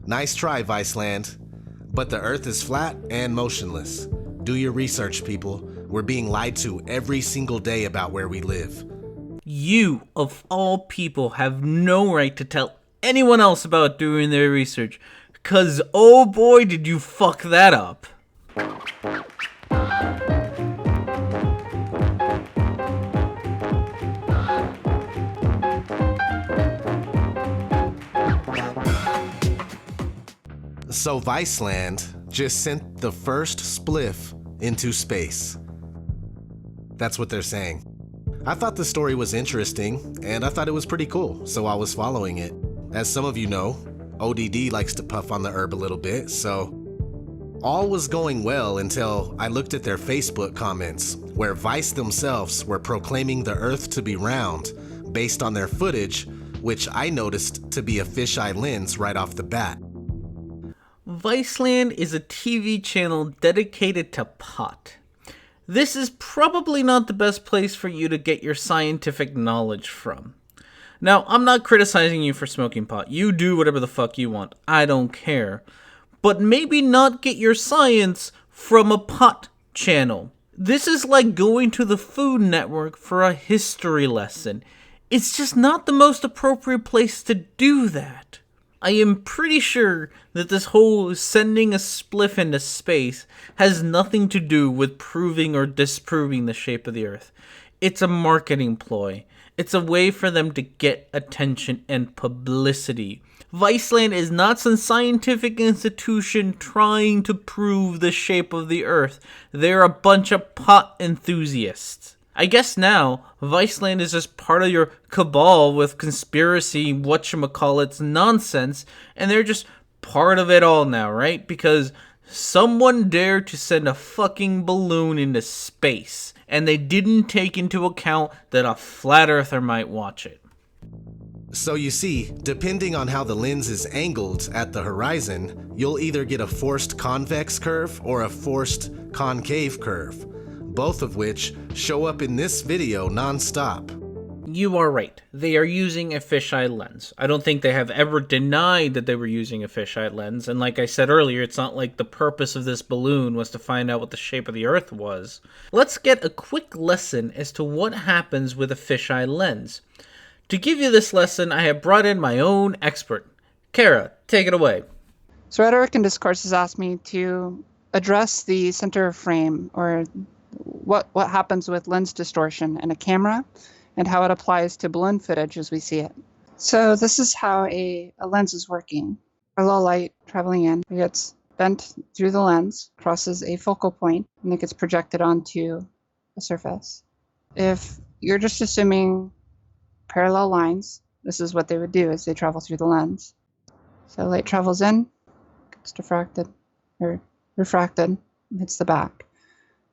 Nice try, Viceland. But the Earth is flat and motionless. Do your research, people. We're being lied to every single day about where we live. You, of all people, have no right to tell anyone else about doing their research, 'cause oh boy did you fuck that up. So Viceland just sent the first spliff into space. That's what they're saying. I thought the story was interesting, and I thought it was pretty cool, so I was following it. As some of you know, ODD likes to puff on the herb a little bit, so all was going well until I looked at their Facebook comments, where Vice themselves were proclaiming the Earth to be round based on their footage, which I noticed to be a fisheye lens right off the bat. Viceland is a TV channel dedicated to pot. This is probably not the best place for you to get your scientific knowledge from. Now, I'm not criticizing you for smoking pot. You do whatever the fuck you want. I don't care. But maybe not get your science from a pot channel. This is like going to the Food Network for a history lesson. It's just not the most appropriate place to do that. I am pretty sure that this whole sending a spliff into space has nothing to do with proving or disproving the shape of the Earth. It's a marketing ploy. It's a way for them to get attention and publicity. Viceland is not some scientific institution trying to prove the shape of the Earth. They're a bunch of pot enthusiasts. I guess now, Viceland is just part of your cabal with conspiracy, whatchamacallits nonsense, and they're just part of it all now, right? Because someone dared to send a fucking balloon into space, and they didn't take into account that a flat earther might watch it. So you see, depending on how the lens is angled at the horizon, you'll either get a forced convex curve or a forced concave curve, both of which show up in this video non-stop. You are right. They are using a fisheye lens. I don't think they have ever denied that they were using a fisheye lens, and like I said earlier, it's not like the purpose of this balloon was to find out what the shape of the Earth was. Let's get a quick lesson as to what happens with a fisheye lens. To give you this lesson, I have brought in my own expert. Cara, take it away. So Rhetoric&Discourse has asked me to address the center of frame, or what happens with lens distortion in a camera and how it applies to balloon footage as we see it. So this is how a lens is working. A low light traveling in, it gets bent through the lens, crosses a focal point, and it gets projected onto a surface. If you're just assuming parallel lines, this is what they would do as they travel through the lens. So light travels in, gets refracted, and hits the back.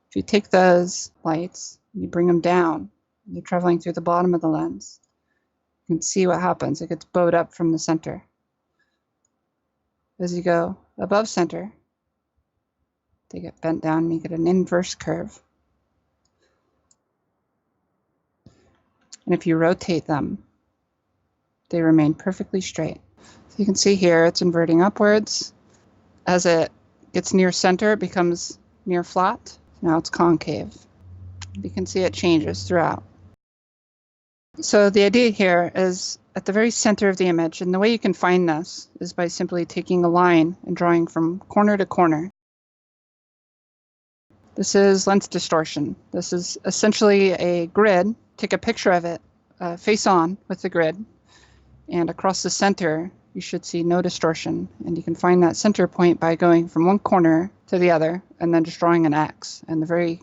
If you take those lights and you bring them down, they're traveling through the bottom of the lens, you can see what happens. It gets bowed up from the center. As you go above center, they get bent down and you get an inverse curve. And if you rotate them, they remain perfectly straight. So you can see here it's inverting upwards. As it gets near center, it becomes near flat. Now it's concave. You can see it changes throughout. So the idea here is at the very center of the image, and the way you can find this is by simply taking a line and drawing from corner to corner. This is lens distortion. This is essentially a grid. Take a picture of it face on with the grid, and across the center you should see no distortion, and you can find that center point by going from one corner to the other and then just drawing an X, and the very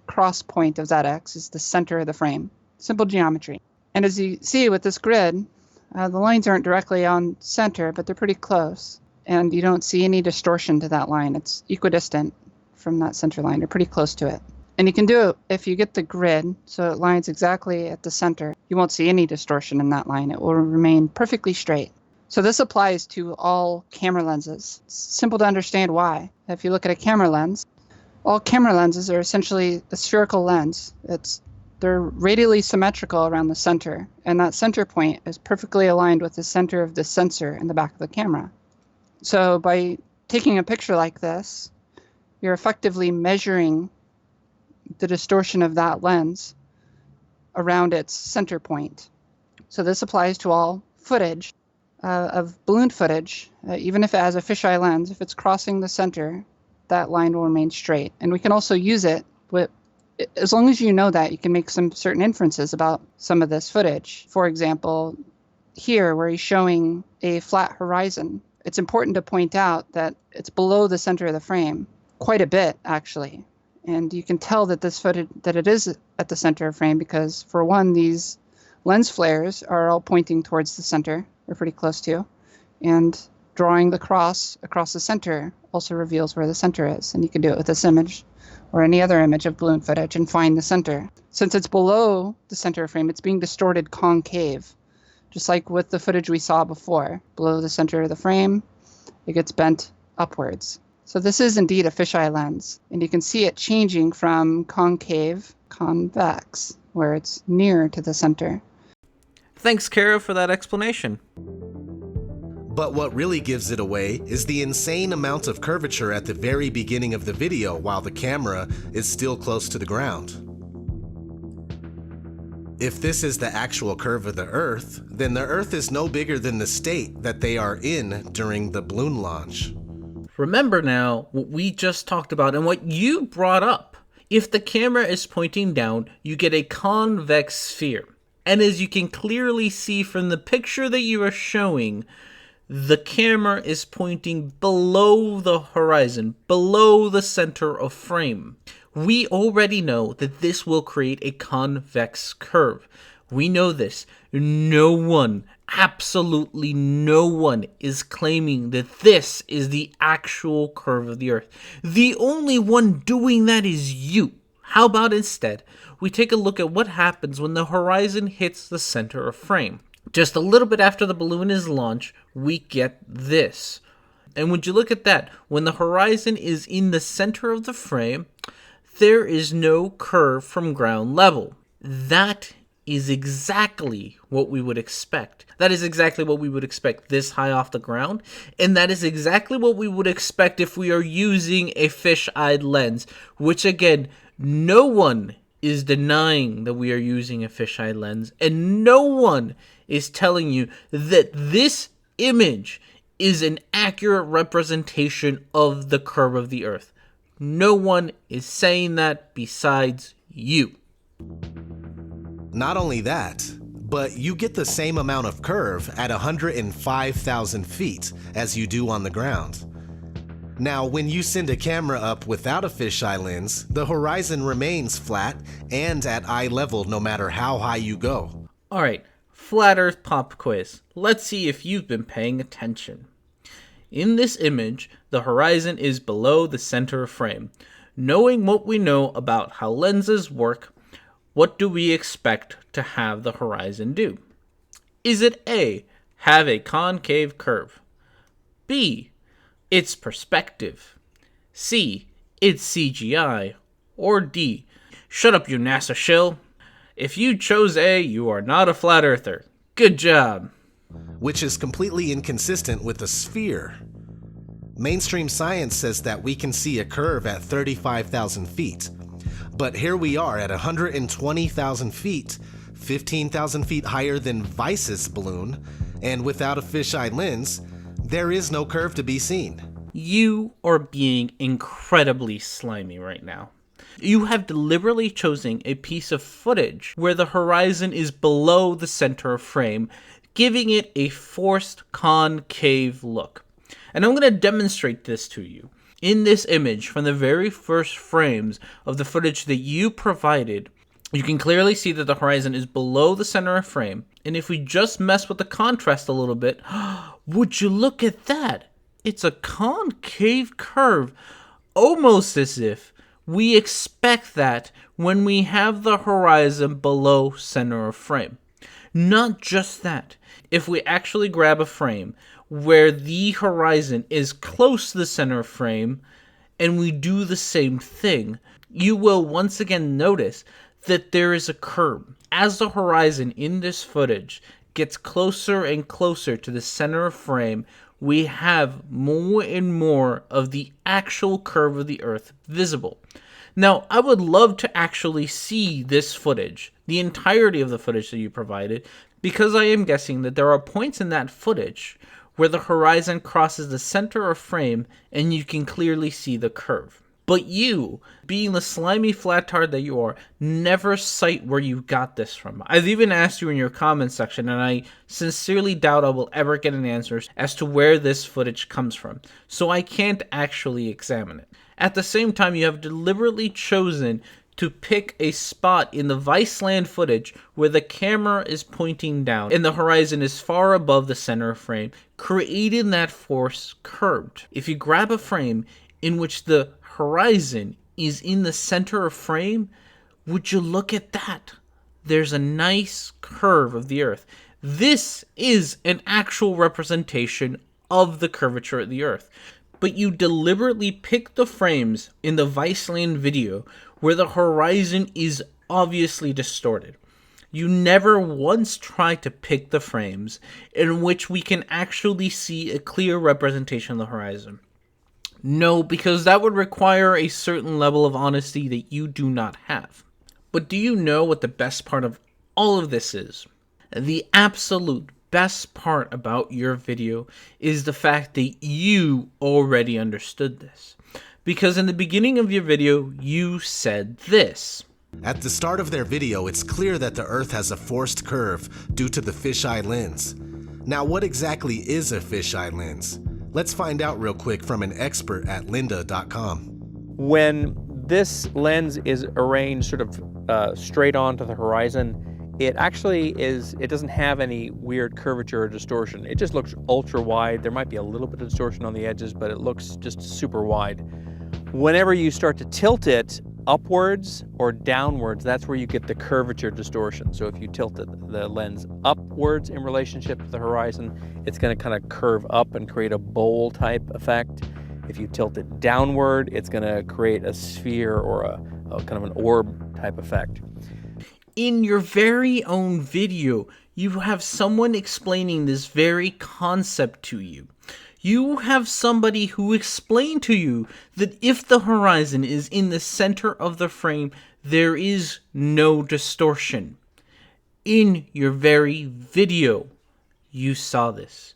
cross point of that X is the center of the frame. Simple geometry. And as you see with this grid, the lines aren't directly on center, but they're pretty close, and you don't see any distortion to that line. It's equidistant from that center line. You're pretty close to it. And you can do it if you get the grid so it lines exactly at the center. You won't see any distortion in that line. It will remain perfectly straight. So this applies to all camera lenses. It's simple to understand why. If you look at a camera lens, all camera lenses are essentially a spherical lens. They're radially symmetrical around the center, and that center point is perfectly aligned with the center of the sensor in the back of the camera. So by taking a picture like this, you're effectively measuring the distortion of that lens around its center point. So this applies to all footage of balloon footage, even if it has a fisheye lens. If it's crossing the center, that line will remain straight. And we can also use it with, as long as you know that, you can make some certain inferences about some of this footage. For example, here where he's showing a flat horizon, it's important to point out that it's below the center of the frame, quite a bit actually. And you can tell that this footage, that it is at the center of frame because, for one, these lens flares are all pointing towards the center, or pretty close to, and drawing the cross across the center also reveals where the center is. And you can do it with this image or any other image of balloon footage and find the center. Since it's below the center of frame, it's being distorted concave, just like with the footage we saw before. Below the center of the frame, it gets bent upwards. So this is indeed a fisheye lens, and you can see it changing from concave, convex, where it's near to the center. Thanks, Cara, for that explanation. But what really gives it away is the insane amount of curvature at the very beginning of the video while the camera is still close to the ground. If this is the actual curve of the Earth, then the Earth is no bigger than the state that they are in during the balloon launch. Remember now what we just talked about and what you brought up. If the camera is pointing down, you get a convex sphere. And as you can clearly see from the picture that you are showing, the camera is pointing below the horizon, below the center of frame. We already know that this will create a convex curve. We know this. No one, absolutely no one, is claiming that this is the actual curve of the Earth. The only one doing that is you. How about instead, we take a look at what happens when the horizon hits the center of frame. Just a little bit after the balloon is launched, we get this. And would you look at that? When the horizon is in the center of the frame, there is no curve from ground level. That is exactly what we would expect. That is exactly what we would expect this high off the ground. And that is exactly what we would expect if we are using a fish-eyed lens, which again, no one is denying that we are using a fisheye lens, and no one is telling you that this image is an accurate representation of the curve of the Earth. No one is saying that besides you. Not only that, but you get the same amount of curve at 105,000 feet as you do on the ground. Now, when you send a camera up without a fisheye lens, the horizon remains flat and at eye level no matter how high you go. Alright, Flat Earth Pop Quiz. Let's see if you've been paying attention. In this image, the horizon is below the center of frame. Knowing what we know about how lenses work, what do we expect to have the horizon do? Is it A, have a concave curve? B, it's perspective? C, it's CGI? Or D, shut up you NASA shill? If you chose A, you are not a flat earther. Good job. Which is completely inconsistent with the sphere. Mainstream science says that we can see a curve at 35,000 feet. But here we are at 120,000 feet, 15,000 feet higher than Weiss's balloon, and without a fisheye lens, there is no curve to be seen. You are being incredibly slimy right now. You have deliberately chosen a piece of footage where the horizon is below the center of frame, giving it a forced concave look. And I'm going to demonstrate this to you. In this image, from the very first frames of the footage that you provided, you can clearly see that the horizon is below the center of frame. And if we just mess with the contrast a little bit, would you look at that? It's a concave curve, almost as if we expect that when we have the horizon below center of frame. Not just that, if we actually grab a frame where the horizon is close to the center of frame and we do the same thing, you will once again notice that there is a curve. As the horizon in this footage gets closer and closer to the center of frame, we have more and more of the actual curve of the Earth visible. Now, I would love to actually see this footage, the entirety of the footage that you provided, because I am guessing that there are points in that footage where the horizon crosses the center of frame and you can clearly see the curve. But you, being the slimy flattard that you are, never cite where you got this from. I've even asked you in your comments section, and I sincerely doubt I will ever get an answer as to where this footage comes from, so I can't actually examine it. At the same time, you have deliberately chosen to pick a spot in the Viceland footage where the camera is pointing down and the horizon is far above the center of frame, creating that force curved. If you grab a frame in which the horizon is in the center of frame, would you look at that? There's a nice curve of the Earth. This is an actual representation of the curvature of the Earth. But you deliberately pick the frames in the Viceland video where the horizon is obviously distorted. You never once try to pick the frames in which we can actually see a clear representation of the horizon. No, because that would require a certain level of honesty that you do not have. But do you know what the best part of all of this is? The absolute best part about your video is the fact that you already understood this. Because in the beginning of your video, you said this. At the start of their video, it's clear that the Earth has a forced curve due to the fisheye lens. Now, what exactly is a fisheye lens? Let's find out real quick from an expert at lynda.com. When this lens is arranged sort of straight onto the horizon, it actually it doesn't have any weird curvature or distortion. It just looks ultra wide. There might be a little bit of distortion on the edges, but it looks just super wide. Whenever you start to tilt it upwards or downwards, that's where you get the curvature distortion. So if you tilt the lens upwards in relationship to the horizon, it's going to kind of curve up and create a bowl type effect. If you tilt it downward, it's going to create a sphere or a kind of an orb type effect. In your very own video, you have someone explaining this very concept to you. You have somebody who explained to you that if the horizon is in the center of the frame, there is no distortion. In your very video, you saw this.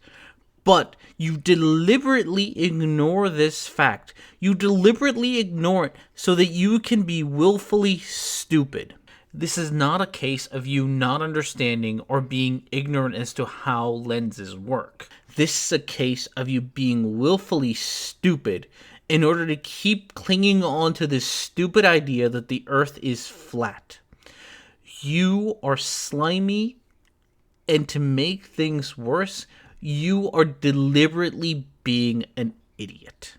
But you deliberately ignore this fact. You deliberately ignore it so that you can be willfully stupid. This is not a case of you not understanding or being ignorant as to how lenses work. This is a case of you being willfully stupid in order to keep clinging on to this stupid idea that the Earth is flat. You are slimy, and to make things worse, you are deliberately being an idiot.